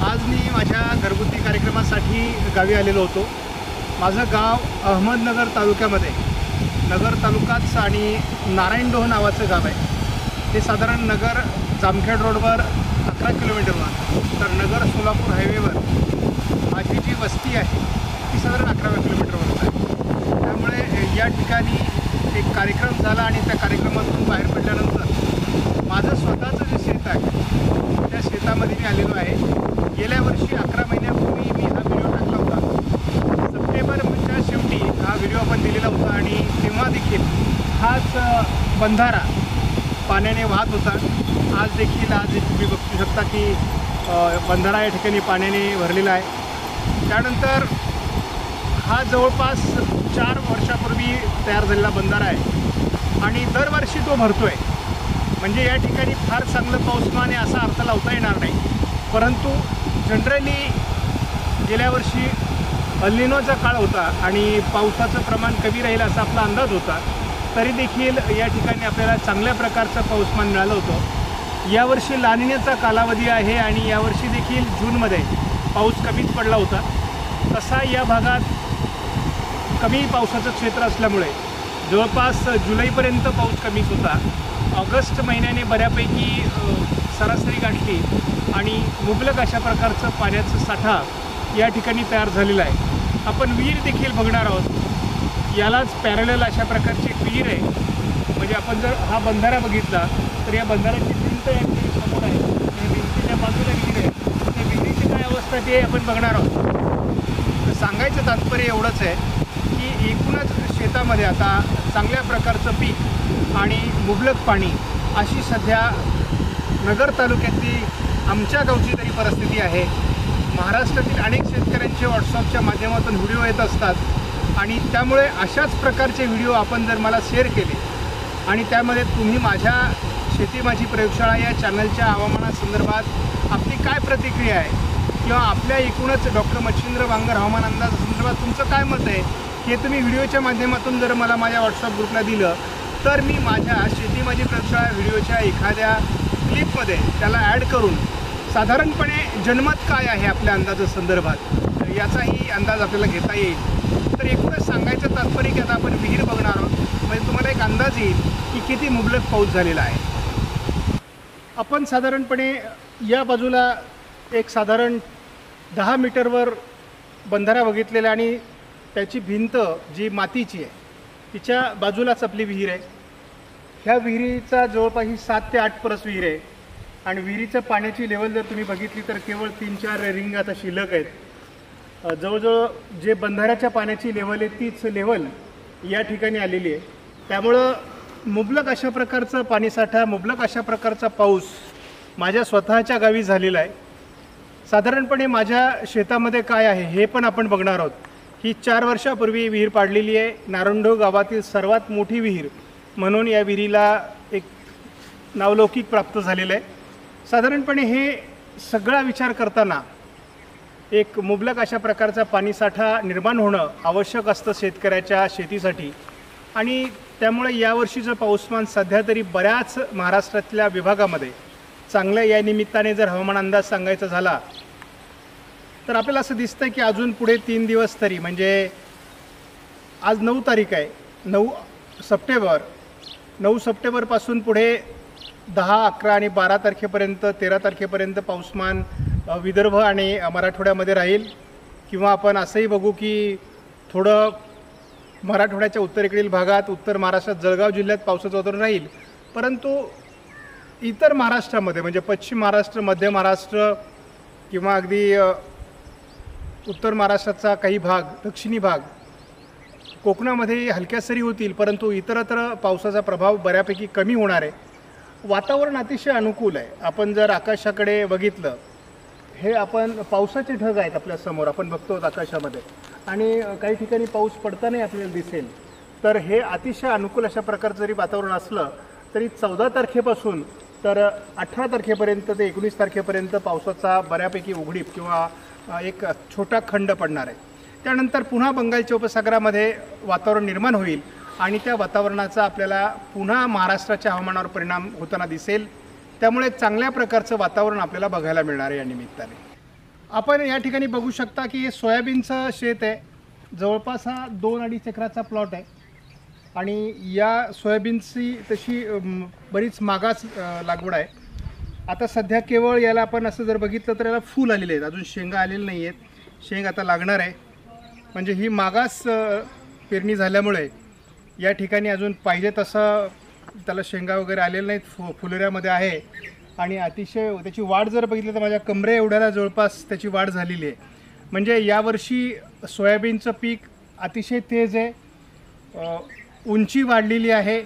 आज मी माझ्या घरगुती कार्यक्रमासाठी गावी आलेलो होतो। माझं गाव अहमदनगर तालुक्यामध्ये, नगर तालुकाच आणि नारायणडोह नावाचं गाव आहे। ते साधारण नगर जामखेड रोडवर 11 किलोमीटरवर, तर नगर सोलापूर हायवेवर माझी जी वस्ती आहे ती साधारण 11 किलोमीटरवर आहे। त्यामुळे या ठिकाणी एक कार्यक्रम झाला आणि त्या कार्यक्रमातून बाहेर पडल्यानंतर माझं स्वतःचं जे शेत आहे त्या शेतामध्ये मी आलेलो आहे। गेल्या वर्षी 11 महिन्यापूर्वी मी हा व्हिडिओ टाकला होता। सप्टेंबरच्या शेवटी हा व्हिडिओ आपण दिलेला होता आणि तेव्हा देखील हाच बंधारा पाण्याने वाहत होता। आज देखील तुम्ही बघू शकता की बंधारा या ठिकाणी पाण्याने भरलेला आहे। त्यानंतर हा जवळपास 4 वर्षापूर्वी तयार झालेला बंधारा आहे आणि दरवर्षी तो भरतो आहे। म्हणजे या ठिकाणी फार चांगलं पाऊसमान आहे असा अर्थ लावता येणार नाही, परंतु जनरली गेल्या वर्षी अल्निनोचा काळ होता आणि पावसाचं प्रमाण कमी राहील असा आपला अंदाज होता। तरी देखील या ठिकाणी आपल्याला चांगल्या प्रकारचं पाऊसमान मिळालं होतं। यावर्षी लानिनाचा कालावधी आहे आणि यावर्षी देखील जूनमध्ये पाऊस कमीच पडला होता। तसा या भागात कमी पावसाचं क्षेत्र असल्यामुळे जवळपास जुलैपर्यंत पाऊस कमीच होता। ऑगस्ट महिन्याने बऱ्यापैकी सरासरी गाठली आणि मुबलक अशा प्रकारचं पाण्याचा साठा या ठिकाणी तयार झालेला आहे। आपण विहीर देखील बघणार आहोत। यालाच पॅरलल अशा प्रकारची एक विहीर आहे। म्हणजे आपण जर हा बंधारा बघितला तर या बंधाऱ्याची भिंत या ठिकाणी समोर आहे, या भिंतीच्या बाजूला विहीर आहे। त्या विहिरीची काय अवस्था ते आपण बघणार आहोत। तर सांगायचं तात्पर्य एवढंच आहे की एकूणच शेतामध्ये आता चांगल्या प्रकारचं पीक आणि मुबलक पाणी अशी सध्या नगर तालुक्यातली आमच्या गावची तरी परिस्थिती आहे। महाराष्ट्रातील अनेक शेतकऱ्यांचे व्हॉट्सअपच्या माध्यमातून व्हिडिओ येत असतात आणि त्यामुळे अशाच प्रकारचे व्हिडिओ आपण जर मला शेअर केले आणि त्यामध्ये तुम्ही माझ्या शेती माझी प्रयोगशाळा या चॅनलच्या हवामानासंदर्भात आपली काय प्रतिक्रिया आहे किंवा आपल्या एकूणच डॉक्टर मच्छिंद्र वांगर हवामान अंदाजासंदर्भात तुमचं काय मत आहे हे तुम्ही व्हिडिओच्या माध्यमातून जर मला माझ्या व्हॉट्सअप ग्रुपला दिलं तर मी माझ्या शेती माझी प्रयोगशाळा व्हिडिओच्या एखाद्या क्लिपमध्ये त्याला ॲड करून साधारणपणे जनमत काय आहे आपल्या अंदाजासंदर्भात याचाही अंदाज आपल्याला घेता येईल। तर एकूणच सांगायचं तात्पर्य की आता आपण विहीर बघणार आहोत, म्हणजे तुम्हाला एक अंदाज येईल की किती मुबलक पाऊस झालेला आहे। आपण साधारणपणे या बाजूला एक साधारण 10 मीटरवर बंधारा बघितलेला आणि त्याची भिंत जी मातीची आहे तिच्या बाजूलाच आपली विहीर आहे। ह्या विहिरीचा जवळपास 7 ते 8 परस विहीर आहे आणि विहिरीचं पाण्याची लेवल जर तुम्ही बघितली तर केवळ 3-4 रिंग आता शिल्लक आहेत। जवळजवळ जे बंधाऱ्याच्या पाण्याची लेवल आहे तीच लेवल या ठिकाणी आलेली आहे। त्यामुळं मुबलक अशा प्रकारचं पाणीसाठा, मुबलक अशा प्रकारचा पाऊस माझ्या स्वतःच्या गावी झालेला आहे। साधारणपणे माझ्या शेतामध्ये काय आहे हे पण आपण बघणार आहोत। ही 4 वर्षापूर्वी विहीर पाडलेली आहे। नारायणडोह गावातील सर्वात मोठी विहीर म्हणून या विहिरीला एक नावलौकिक प्राप्त झालेलं आहे। साधारणपणे हे सगळा विचार करताना एक मुबलक अशा प्रकारचा पाणीसाठा निर्माण होणं आवश्यक असतं शेतकऱ्याच्या शेतीसाठी आणि त्यामुळे यावर्षीचं पाऊसमान सध्या तरी बऱ्याच महाराष्ट्रातल्या विभागामध्ये चांगलं या निमित्ताने जर हवामान अंदाज सांगायचा झाला तर आपल्याला असं दिसतं की अजून पुढे 3 दिवस तरी, म्हणजे आज 9 तारीख आहे, 9 सप्टेंबर, 9 सप्टेंबरपासून पुढे 10, 11 आणि 12 तारखेपर्यंत, 13 तारखेपर्यंत पाऊसमान विदर्भ आणि मराठवाड्यामध्ये राहील। किंवा आपण असंही बघू की थोडं मराठवाड्याच्या उत्तरेकडील भागात, उत्तर महाराष्ट्रात जळगाव जिल्ह्यात पावसाचं वातावरण राहील, परंतु इतर महाराष्ट्रामध्ये म्हणजे पश्चिम महाराष्ट्र, मध्य महाराष्ट्र किंवा अगदी उत्तर महाराष्ट्राचा काही भाग, दक्षिणी भाग, कोकणामध्ये हलक्या सरी होतील, परंतु इतरत्र पावसाचा प्रभाव बऱ्यापैकी कमी होणार आहे। वातावरण अतिशय अनुकूल आहे। आपण जर आकाशाकडे बघितलं, हे आपण पावसाचे ढग आहेत आपल्यासमोर, आपण बघतो आकाशामध्ये आणि काही ठिकाणी पाऊस पडतानाही आपल्याला दिसेल। तर हे अतिशय अनुकूल अशा प्रकारचं जरी वातावरण असलं तरी 14 तारखेपासून तर 18 तारखेपर्यंत ते 19 तारखेपर्यंत पावसाचा बऱ्यापैकी उघडीप किंवा एक छोटा खंड पडणार आहे। त्यानंतर पुन्हा बंगालच्या उपसागरामध्ये वातावरण निर्माण होईल आणि त्या वातावरणाचा आपल्याला पुन्हा महाराष्ट्राच्या हवामानावर परिणाम होताना दिसेल। त्यामुळे चांगल्या प्रकारचं वातावरण आपल्याला बघायला मिळणार आहे या निमित्ताने। आपण या ठिकाणी बघू शकता की हे सोयाबीनचं शेत आहे. जवळपास हा 2-2.5 एकराचा प्लॉट आहे आणि या सोयाबीनची तशी बरीच मागास लागवड आहे. आता सध्या केवळ याला आपण असं जर बघितलं तर याला फूल आलेले आहेत, अजून शेंगा आलेले नाही आहेत. शेंग आता लागणार आहे. म्हणजे ही मागास पेरणी झाल्यामुळे या ठिकाणी अजून पाहिजे तसं त्याला शेंगा वगैरे आलेल्या नाहीत, फुलोऱ्यामध्ये आहे. आणि अतिशय त्याची वाढ जर बघितलं तर माझ्या कमरे एवढ्याला जवळपास त्याची वाढ झालेली आहे. म्हणजे यावर्षी सोयाबीनचं पीक अतिशय तेज आहे, उंची वाढलेली आहे.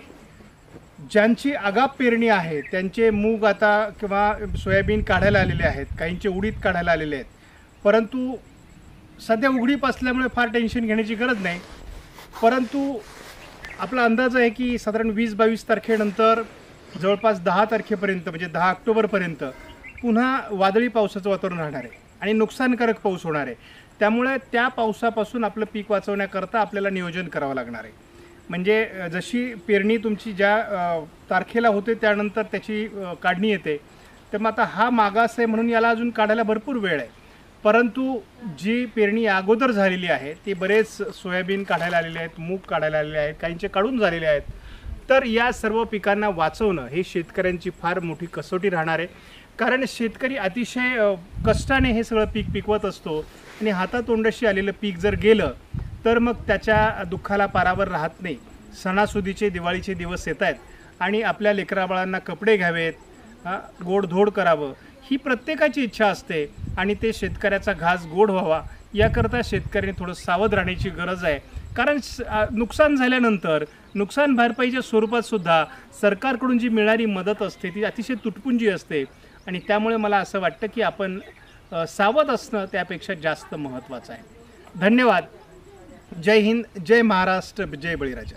ज्यांची आगाप पेरणी आहे त्यांचे मूग आता किंवा सोयाबीन काढायला आलेले आहेत, काहींचे उडीद काढायला आलेले आहेत. परंतु सध्या उघडीप असल्यामुळे फार टेन्शन घेण्याची गरज नाही. परंतु आपला अंदाज आहे की साधारण 20-22 तारखेनंतर जवळपास 10 तारखेपर्यंत म्हणजे 10 ऑक्टोबरपर्यंत पुन्हा वादळी पावसाचं वातावरण राहणार आहे आणि नुकसानकारक पाऊस होणार आहे. त्यामुळे त्या पावसापासून आपलं पीक वाचवण्याकरता आपल्याला नियोजन करावं लागणार आहे. म्हणजे जशी पेरणी तुमची ज्या तारखेला होते त्यानंतर त्याची काढणी येते, तर मग आता हा मागास आहे म्हणून याला अजून काढायला भरपूर वेळ आहे. परंतु जी पेरणी अगोदर झालेली आहे ती बरेच सोयाबीन काढायला आलेले आहेत, मूग काढायला आलेले आहेत, काहींचे काढून झालेले आहेत. तर या सर्व पिकांना वाचवणं ही शेतकऱ्यांची फार मोठी कसोटी राहणार आहे. कारण शेतकरी अतिशय कष्टाने हे सगळं पीक पिकवत असतो आणि हातातोंडाशी आलेलं पीक जर गेलं तर मग त्याच्या दुःखाला पारावर राहत नाही. सणासुदीचे दिवाळीचे दिवस येत आहेत आणि आपल्या लेकराबाळांना कपडे घ्यावेत, गोडधोड करावं ही प्रत्येकाची इच्छा असते आणि ते शेतकऱ्याचा घास गोड व्हावा याकरता शेतकऱ्यांनी थोडं सावध राहण्याची गरज आहे. कारण नुकसान झाल्यानंतर नुकसान भरपाईच्या स्वरूपात सुद्धा सरकारकडून जी मिळणारी मदत असते ती अतिशय तुटपुंजी असते आणि त्यामुळे मला असं वाटतं की आपण सावध असणं त्यापेक्षा जास्त महत्त्वाचं आहे. धन्यवाद. जय हिंद, जय महाराष्ट्र, जय बळीराजा.